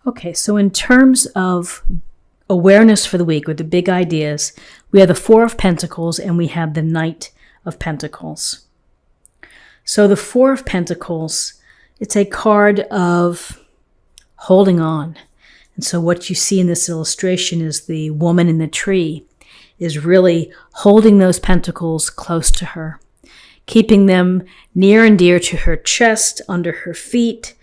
Okay, so in terms of awareness for the week, with the big ideas, we have the Four of Pentacles and we have the Knight of Pentacles. So the Four of Pentacles, it's a card of holding on. And so what you see in this illustration is the woman in the tree is really holding those pentacles close to her, keeping them near and dear to her chest, under her feet.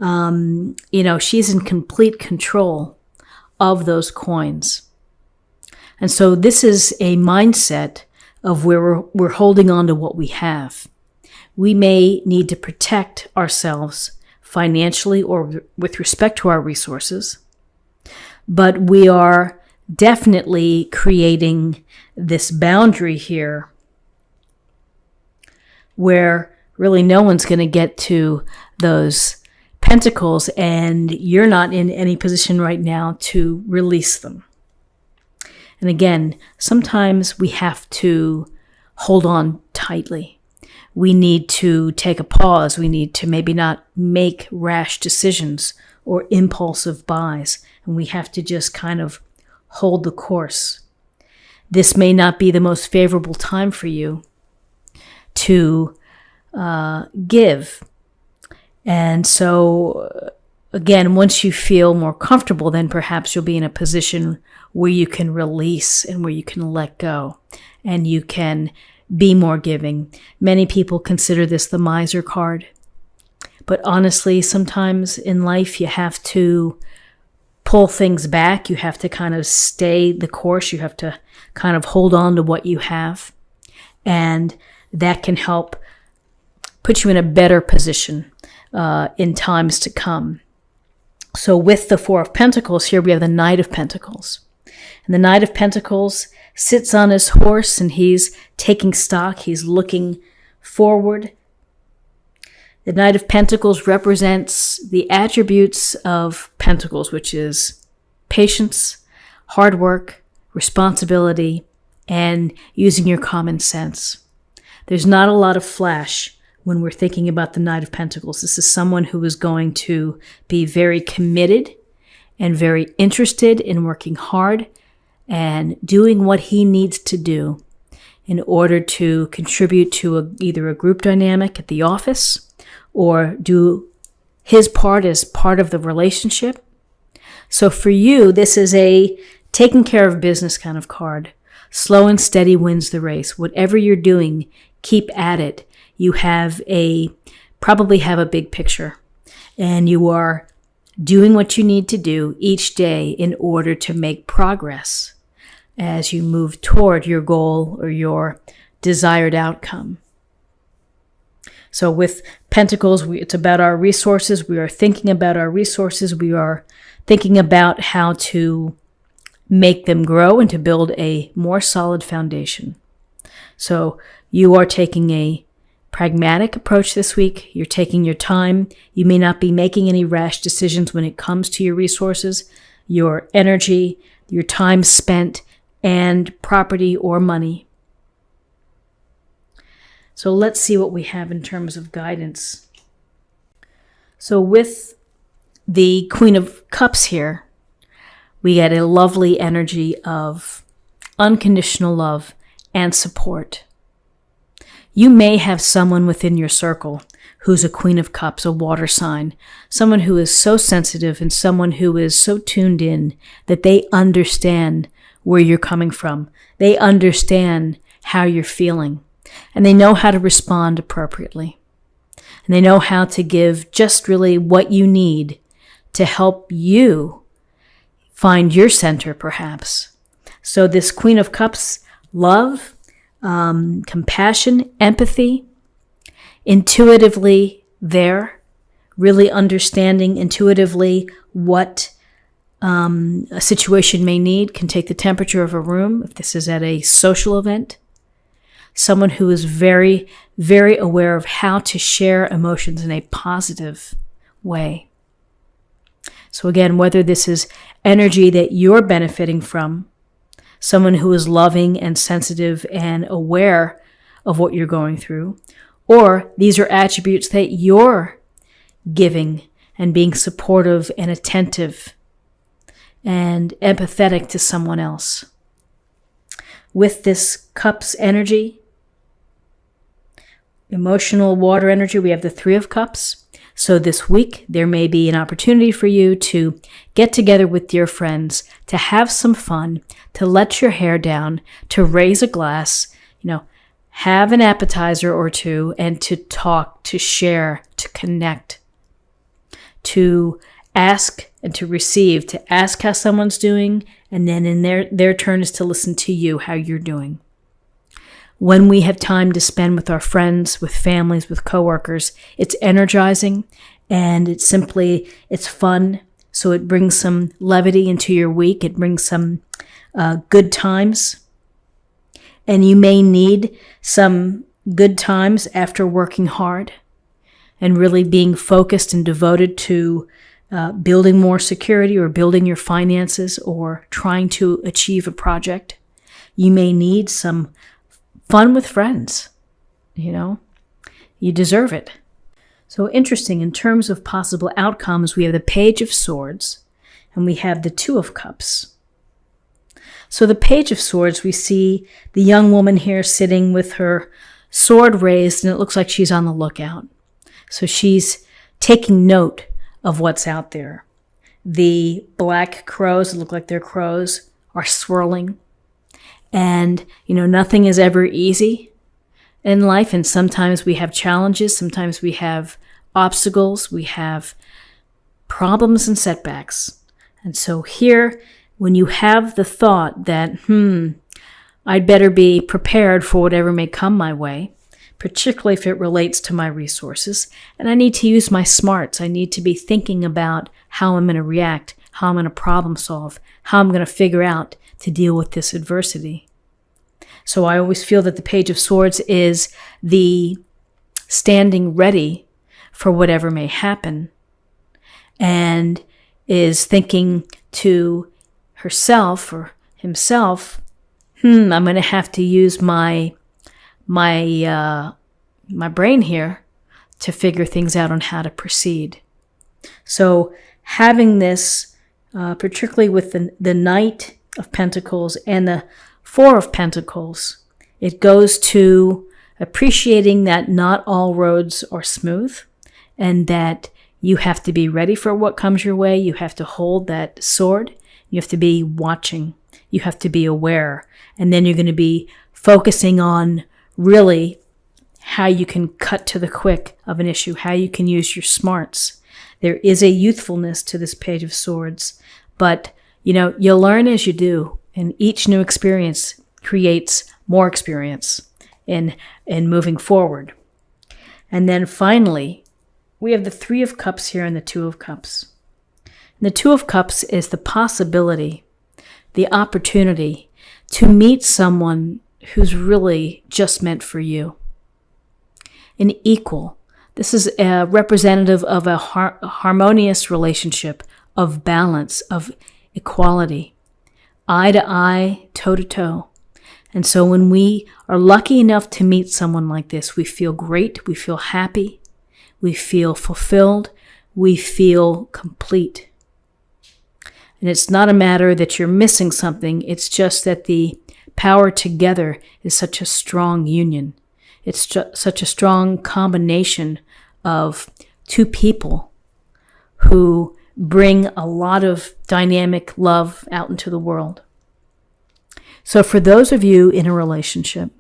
She's in complete control of those coins. And so this is a mindset of where we're holding on to what we have. We may need to protect ourselves financially or with respect to our resources, but we are definitely creating this boundary here where really no one's going to get to those pentacles, and you're not in any position right now to release them. And again, sometimes we have to hold on tightly. We need to take a pause. We need to maybe not make rash decisions or impulsive buys. And we have to just kind of hold the course. This may not be the most favorable time for you to give. And so, again, once you feel more comfortable, then perhaps you'll be in a position where you can release and where you can let go and you can be more giving. Many people consider this the miser card. But honestly, sometimes in life you have to pull things back. You have to kind of stay the course. You have to kind of hold on to what you have. And that can help put you in a better position in times to come. So with the Four of Pentacles, here we have the Knight of Pentacles. And the Knight of Pentacles sits on his horse and he's taking stock. He's looking forward. The Knight of Pentacles represents the attributes of Pentacles, which is patience, hard work, responsibility, and using your common sense. There's not a lot of flash when we're thinking about the Knight of Pentacles. This is someone who is going to be very committed and very interested in working hard and doing what he needs to do in order to contribute to either a group dynamic at the office or do his part as part of the relationship. So for you, this is a taking care of business kind of card. Slow and steady wins the race. Whatever you're doing, keep at it. You probably have a big picture, and you are doing what you need to do each day in order to make progress as you move toward your goal or your desired outcome. So with Pentacles, it's about our resources. We are thinking about our resources. We are thinking about how to make them grow and to build a more solid foundation. So you are taking a pragmatic approach this week. You're taking your time. You may not be making any rash decisions when it comes to your resources, your energy, your time spent, and property or money. So let's see what we have in terms of guidance. So with the Queen of Cups here, we get a lovely energy of unconditional love and support. You may have someone within your circle who's a Queen of Cups, a water sign, someone who is so sensitive and someone who is so tuned in that they understand where you're coming from. They understand how you're feeling, and they know how to respond appropriately. And they know how to give just really what you need to help you find your center, perhaps. So this Queen of Cups, love, compassion, empathy, intuitively there, really understanding intuitively what a situation may need, can take the temperature of a room if this is at a social event. Someone who is very, very aware of how to share emotions in a positive way. So again, whether this is energy that you're benefiting from, someone who is loving and sensitive and aware of what you're going through, or these are attributes that you're giving and being supportive and attentive and empathetic to someone else. With this Cups energy, emotional water energy, we have the Three of Cups. So this week, there may be an opportunity for you to get together with dear friends, to have some fun, to let your hair down, to raise a glass, have an appetizer or two, and to talk, to share, to connect, to ask and to receive, to ask how someone's doing, and then in their turn is to listen to you, how you're doing. When we have time to spend with our friends, with families, with coworkers, it's energizing and it's fun. So it brings some levity into your week. It brings some good times. And you may need some good times after working hard and really being focused and devoted to building more security or building your finances or trying to achieve a project. You may need some fun with friends. You deserve it. So interesting, in terms of possible outcomes, we have the Page of Swords and we have the Two of Cups. So the Page of Swords, we see the young woman here sitting with her sword raised, and it looks like she's on the lookout. So she's taking note of what's out there. The black crows, that look like they're crows, are swirling. And, nothing is ever easy in life. And sometimes we have challenges. Sometimes we have obstacles. We have problems and setbacks. And so here, when you have the thought that, I'd better be prepared for whatever may come my way, particularly if it relates to my resources, and I need to use my smarts. I need to be thinking about how I'm going to react, how I'm going to problem solve, how I'm going to figure out to deal with this adversity. So I always feel that the Page of Swords is the standing ready for whatever may happen, and is thinking to herself or himself, I'm going to have to use my brain here to figure things out on how to proceed. So having this, particularly with the Knight of Pentacles and the Four of Pentacles, it goes to appreciating that not all roads are smooth and that you have to be ready for what comes your way. You have to hold that sword. You have to be watching. You have to be aware. And then you're going to be focusing on really how you can cut to the quick of an issue, how you can use your smarts. There is a youthfulness to this Page of Swords, but you'll learn as you do, and each new experience creates more experience in moving forward. And then finally, we have the Three of Cups here and the Two of Cups. And the Two of Cups is the possibility, the opportunity to meet someone who's really just meant for you. An equal. This is a representative of a harmonious relationship, of balance, of equality, eye to eye, toe to toe. And so when we are lucky enough to meet someone like this, we feel great, we feel happy, we feel fulfilled, we feel complete. And it's not a matter that you're missing something, it's just that the power together is such a strong union. It's such a strong combination of two people who bring a lot of dynamic love out into the world. So for those of you in a relationship,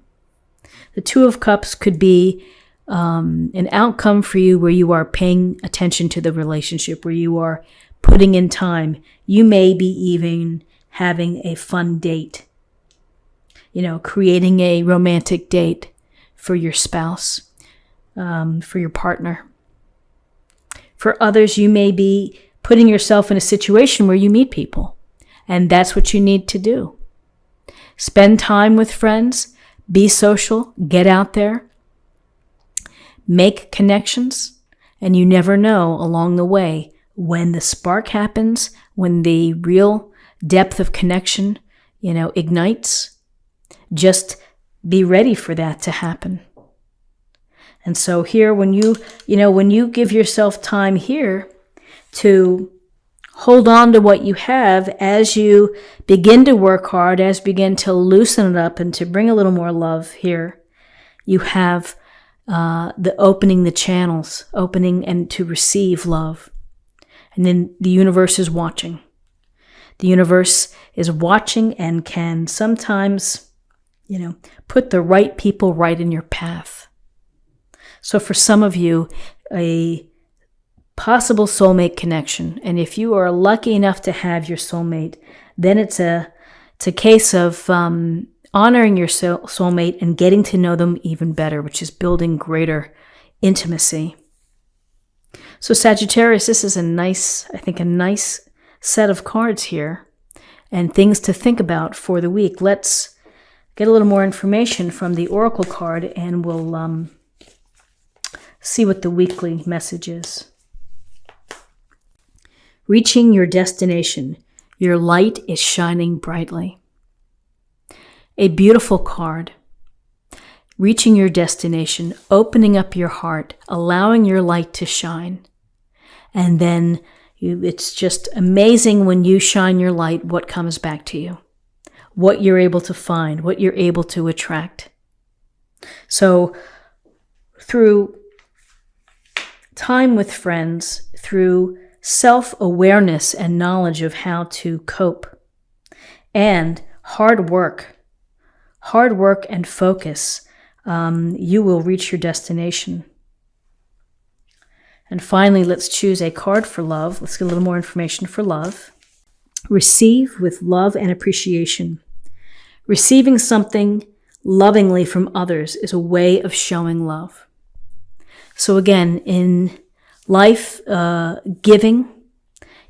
the Two of Cups could be an outcome for you where you are paying attention to the relationship, where you are putting in time. You may be even having a fun date, creating a romantic date for your spouse, for your partner. For others, you may be putting yourself in a situation where you meet people, and that's what you need to do. Spend time with friends, be social, get out there, make connections, and you never know along the way when the spark happens, when the real depth of connection, ignites. Just be ready for that to happen. And so here, when you give yourself time here, to hold on to what you have as you begin to work hard, as you begin to loosen it up and to bring a little more love here. You have the opening the channels, opening and to receive love. And then the universe is watching. The universe is watching and can sometimes, put the right people right in your path. So for some of you, a possible soulmate connection. And if you are lucky enough to have your soulmate, then it's a case of honoring your soulmate and getting to know them even better, which is building greater intimacy. So Sagittarius, this is a nice set of cards here and things to think about for the week. Let's get a little more information from the Oracle card and we'll see what the weekly message is. Reaching your destination. Your light is shining brightly. A beautiful card. Reaching your destination, opening up your heart, allowing your light to shine. And then it's just amazing when you shine your light, what comes back to you, what you're able to find, what you're able to attract. So through time with friends, through self-awareness and knowledge of how to cope, and hard work and focus, you will reach your destination. And finally, let's choose a card for love. Let's get a little more information for love. Receive with love and appreciation. Receiving something lovingly from others is a way of showing love. So again, in life, giving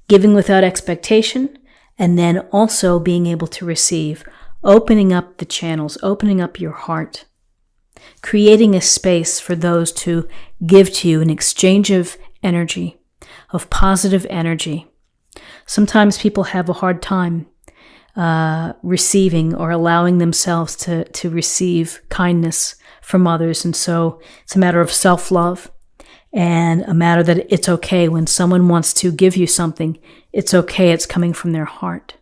without expectation, and then also being able to receive, opening up the channels, opening up your heart, creating a space for those to give to you in exchange of energy, of positive energy. Sometimes people have a hard time receiving or allowing themselves to receive kindness from others, and so it's a matter of self-love. And a matter that it's okay when someone wants to give you something, it's okay, it's coming from their heart.